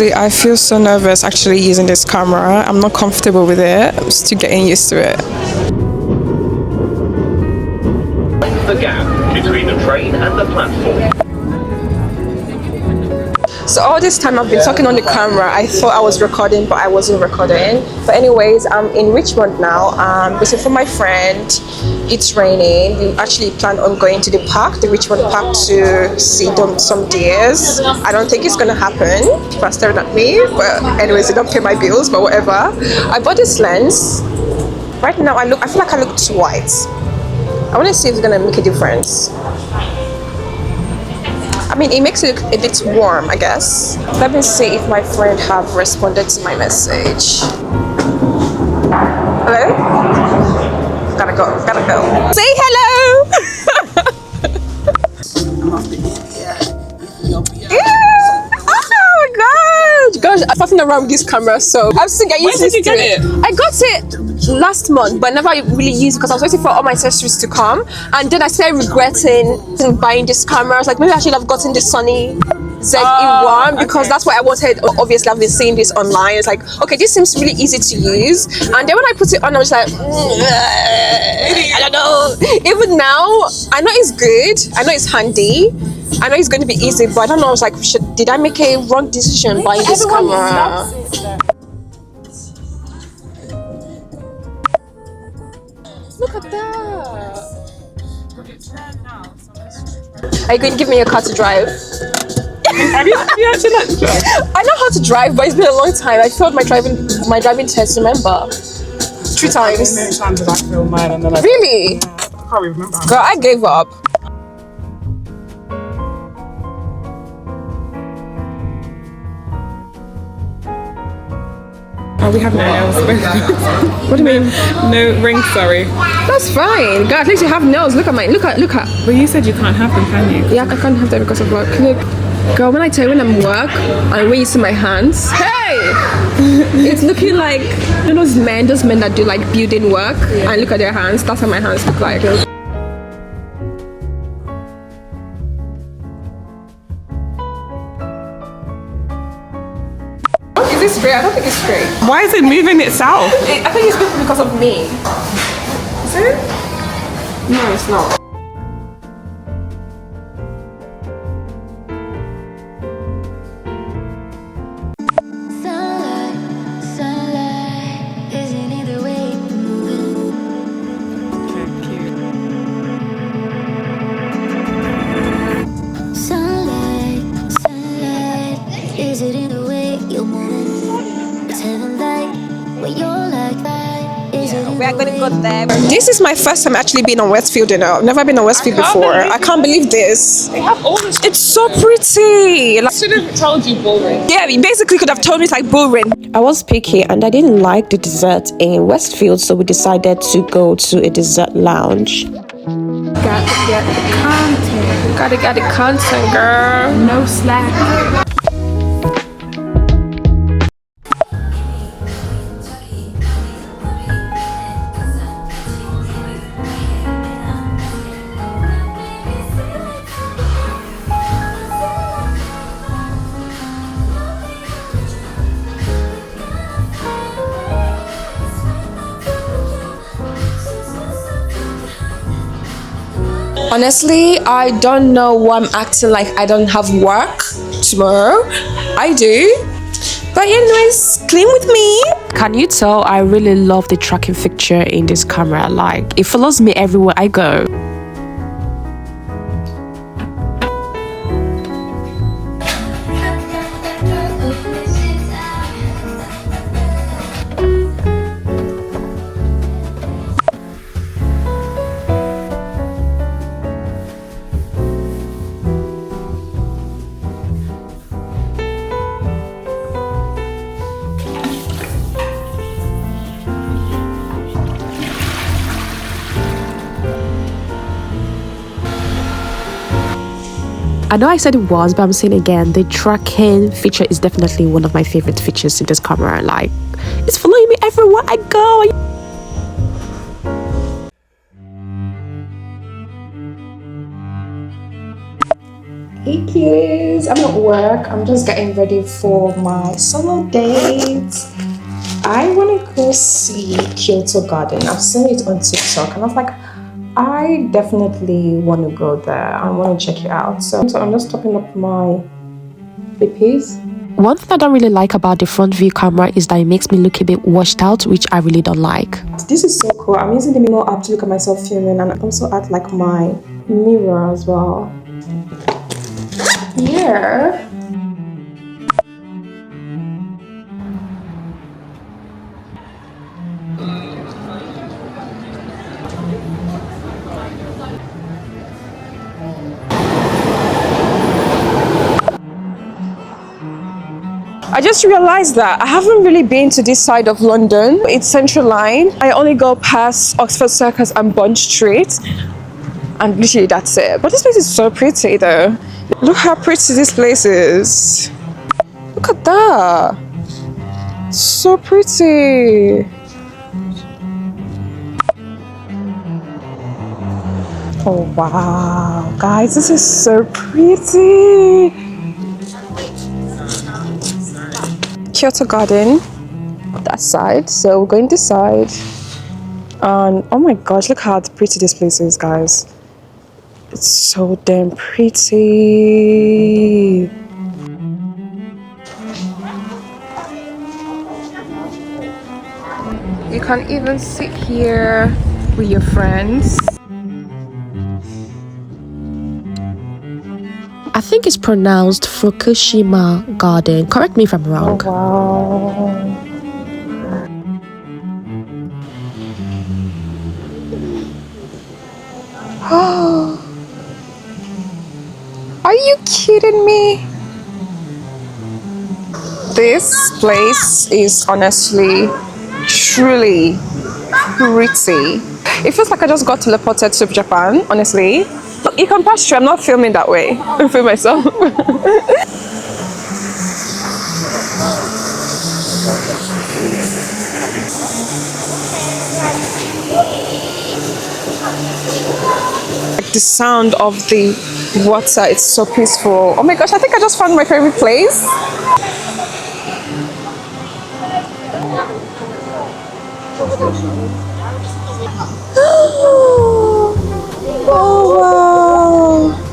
I feel so nervous actually using this camera. I'm not comfortable with it. I'm still getting used to it. The gap between the train and the platform. So all this time I've been talking on the camera. I thought I was recording, but I wasn't recording. But anyways, I'm in Richmond now. Waiting for my friend. It's raining. We actually plan on going to the park, the Richmond Park, to see some deers. I don't think it's gonna happen. People are staring at me. But anyways, they don't pay my bills, but whatever. I bought this lens. Right now I feel like I look too white. I want to see if it's gonna make a difference. I mean, it makes it look a bit warm, I guess. Let me see if my friend have responded to my message. Hello? Gotta go. Say hello! Yeah. Oh my god! Gosh, I'm fucking around with this camera, so I'm still getting used to it. When did you get it? I got it last month, but never really used because I was waiting for all my accessories to come, and then I started regretting buying this camera. I was like, maybe I should have gotten the Sony ZE-1 because that's what I wanted. Obviously, I've been seeing this online. It's like, okay, this seems really easy to use, and then when I put it on, I was like, I don't know. Even now, I know it's good. I know it's handy. I know it's going to be easy, but I don't know. I was like, did I make a wrong decision buying this camera? Look at that. Are you going to give me your car to drive? Have you actually learned to drive? I know how to drive, but it's been a long time. I failed my driving test, remember? 3 times. How many times did I fail mine and then Really? Yeah, I can't remember. Girl, I gave up. Oh, we have no nails. What do you mean? No rings, sorry. That's fine. Girl, at least you have nails. Look at mine. Look at. But you said you can't have them, can you? Yeah, I can't have them because of work. Look. Girl, when I tell you when I'm work and when you see my hands, hey! It's looking like, you know those men that do like building work and look at their hands. That's how my hands look like. Is this straight? I don't think it's straight. Why is it moving itself? I think it's moving because of me. Is it? No, it's not. We are going to go there. This is my first time actually being on Westfield, you know. I've never been on Westfield before. I can't believe this. They have all this. It's so pretty. Like, I should have told you bullring. yeah, you basically could have told me it's like bullring. I was picky and I didn't like the dessert in Westfield, so we decided to go to a dessert lounge. Gotta get the content. Gotta get the content, girl. No slack. Honestly, I don't know why I'm acting like I don't have work tomorrow. I do. But anyways, clean with me. Can you tell I really love the tracking feature in this camera? Like, it follows me everywhere I go. I know I said it was, but I'm saying again, the tracking feature is definitely one of my favorite features in this camera. Like, it's following me everywhere I go. Hey cuties, I'm at work. I'm just getting ready for my solo date. I want to go see Kyoto Garden. I've seen it on TikTok and I was like, I definitely want to go there. I want to check it out. So I'm just topping up my BPs. One thing I don't really like about the front view camera is that it makes me look a bit washed out, which I really don't like. This is so cool. I'm using the Mimo app to look at myself filming and also at like my mirror as well. Here. I just realized that I haven't really been to this side of London. It's Central Line. I only go past Oxford Circus and Bond Street. And literally that's it. But this place is so pretty though. Look how pretty this place is. Look at that. So pretty. Oh wow. Guys, this is so pretty. Kyoto Garden, that side. So we're going this side. And oh my gosh, look how pretty this place is, guys. It's so damn pretty. You can even sit here with your friends. I think it's pronounced Fukushima Garden. Correct me if I'm wrong. Oh, wow. Are you kidding me? This place is honestly, truly pretty. It feels like I just got teleported to Japan, honestly. Look, you can pass through. I'm not filming that way. I film myself. The sound of the water, it's so peaceful. Oh my gosh, I think I just found my favorite place. Oh wow.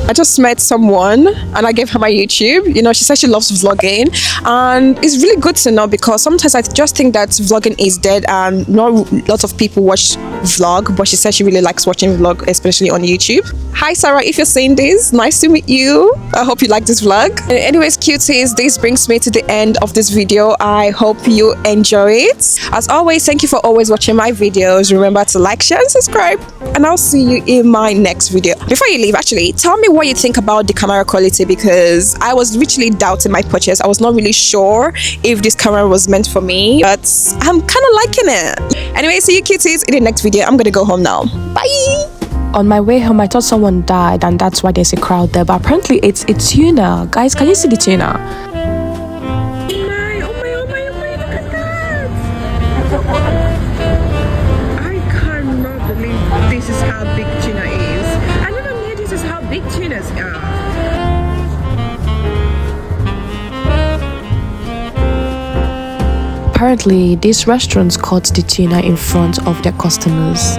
I just met someone and I gave her my YouTube. You know, she said she loves vlogging and it's really good to know because sometimes I just think that vlogging is dead and not lots of people watch vlog, but she said she really likes watching vlog, especially on YouTube. Hi Sarah, if you're seeing this, nice to meet you. I hope you like this vlog. Anyways, cuties, this brings me to the end of this video. I hope you enjoy it. As always, thank you for always watching my videos. Remember to like, share and subscribe, and I'll see you in my next video. Before you leave, actually, tell me what you think about the camera quality because I was literally doubting my purchase. I was not really sure if this camera was meant for me, but I'm kind of liking it. Anyway, see you cuties in the next video. I'm gonna go home now. Bye. On my way home, I thought someone died and that's why there's a crowd there. But apparently it's a tuna. Guys, can you see the tuna? I cannot believe this is how big tuna is. I never knew this is how big tunas are. Apparently, these restaurants caught the tuna in front of their customers.